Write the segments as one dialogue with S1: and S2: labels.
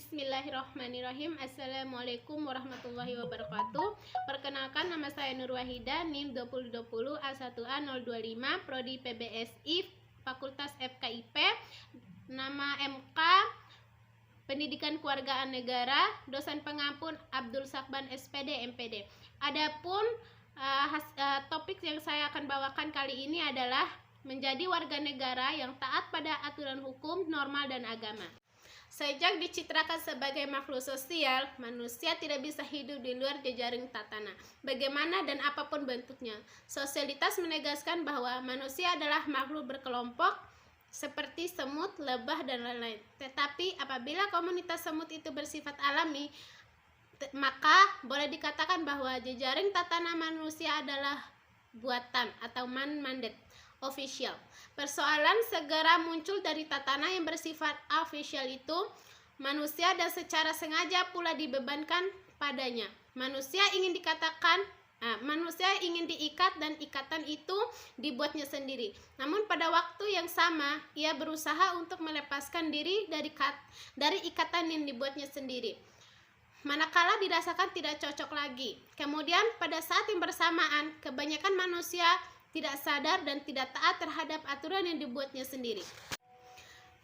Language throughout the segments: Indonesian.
S1: Bismillahirrahmanirrahim. Assalamualaikum warahmatullahi wabarakatuh. Perkenalkan, nama saya Nur Wahida, NIM 2020 A1A025, Prodi PBSI, Fakultas FKIP, nama MK Pendidikan Kewargaan Negara, dosen pengampun Abdul Sakban SPD MPD. Adapun topik yang saya akan bawakan kali ini adalah menjadi warga negara yang taat pada aturan hukum, norma, dan agama. Sejak dicitrakan sebagai makhluk sosial, manusia tidak bisa hidup di luar jejaring tatana, bagaimana dan apapun bentuknya. Sosialitas menegaskan bahwa manusia adalah makhluk berkelompok seperti semut, lebah, dan lain-lain. Tetapi apabila komunitas semut itu bersifat alami, maka boleh dikatakan bahwa jejaring tatana manusia adalah buatan atau man-made official. Persoalan segera muncul dari tatana yang bersifat official itu, manusia dan secara sengaja pula dibebankan padanya. Manusia ingin diikat dan ikatan itu dibuatnya sendiri. Namun pada waktu yang sama, ia berusaha untuk melepaskan diri dari ikatan yang dibuatnya sendiri. Manakala dirasakan tidak cocok lagi. Kemudian pada saat yang bersamaan, kebanyakan manusia tidak sadar dan tidak taat terhadap aturan yang dibuatnya sendiri.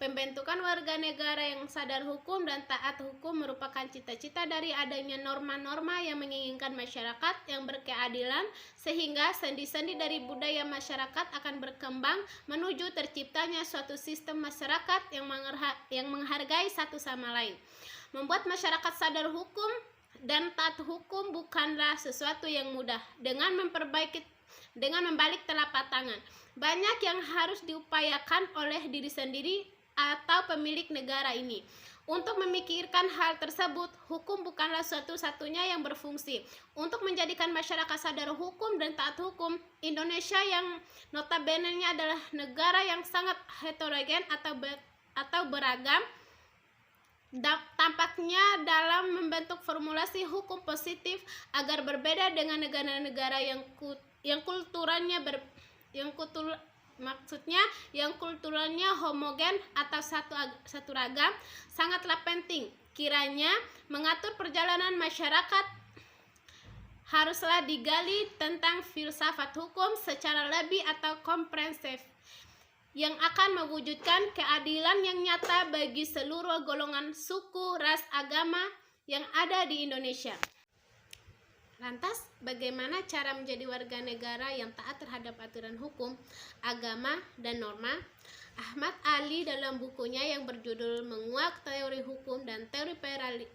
S1: Pembentukan warga negara yang sadar hukum dan taat hukum merupakan cita-cita dari adanya norma-norma yang menginginkan masyarakat yang berkeadilan, sehingga sendi-sendi dari budaya masyarakat akan berkembang menuju terciptanya suatu sistem masyarakat yang menghargai satu sama lain. Membuat masyarakat sadar hukum dan taat hukum bukanlah sesuatu yang mudah. Dengan membalik telapak tangan, banyak yang harus diupayakan oleh diri sendiri atau pemilik negara ini. Untuk memikirkan hal tersebut, hukum bukanlah satu-satunya yang berfungsi. Untuk menjadikan masyarakat sadar hukum dan taat hukum, Indonesia yang notabene-nya adalah negara yang sangat heterogen atau beragam, tampaknya dalam membentuk formulasi hukum positif agar berbeda dengan negara-negara yang kulturalnya homogen atau satu ragam, sangatlah penting. Kiranya mengatur perjalanan masyarakat haruslah digali tentang filsafat hukum secara lebih atau komprehensif yang akan mewujudkan keadilan yang nyata bagi seluruh golongan suku, ras, agama yang ada di Indonesia. Lantas, bagaimana cara menjadi warga negara yang taat terhadap aturan hukum, agama, dan norma? Ahmad Ali dalam bukunya yang berjudul Menguak Teori Hukum dan Teori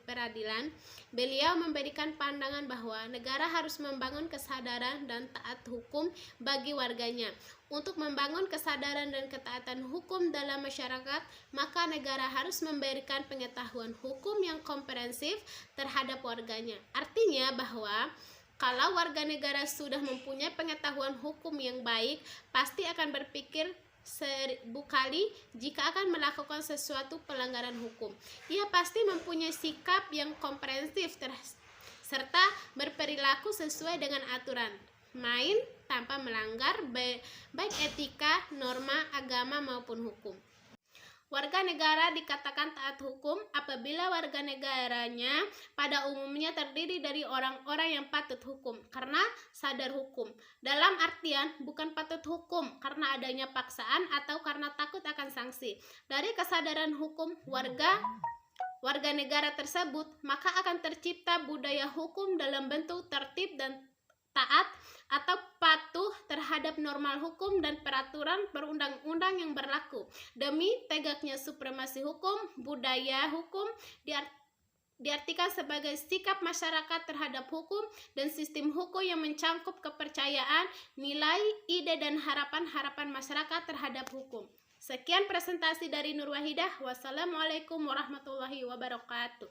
S1: Peradilan, beliau memberikan pandangan bahwa negara harus membangun kesadaran dan taat hukum bagi warganya. Untuk membangun kesadaran dan ketaatan hukum dalam masyarakat, maka negara harus memberikan pengetahuan hukum yang komprehensif terhadap warganya. Artinya bahwa kalau warga negara sudah mempunyai pengetahuan hukum yang baik, pasti akan berpikir 1000 kali jika akan melakukan sesuatu pelanggaran hukum. Ia pasti mempunyai sikap yang komprehensif serta berperilaku sesuai dengan aturan main tanpa melanggar baik etika, norma, agama maupun hukum. Warga negara dikatakan taat hukum apabila warga negaranya pada umumnya terdiri dari orang-orang yang patut hukum karena sadar hukum. Dalam artian bukan patut hukum karena adanya paksaan atau karena takut akan sanksi. Dari kesadaran hukum warga negara tersebut, maka akan tercipta budaya hukum dalam bentuk tertib dan taat atau patuh terhadap normal hukum dan peraturan perundang-undang yang berlaku. Demi tegaknya supremasi hukum, budaya hukum diartikan sebagai sikap masyarakat terhadap hukum dan sistem hukum yang mencangkup kepercayaan, nilai, ide, dan harapan-harapan masyarakat terhadap hukum. Sekian presentasi dari Nur Wahidah. Wassalamualaikum warahmatullahi wabarakatuh.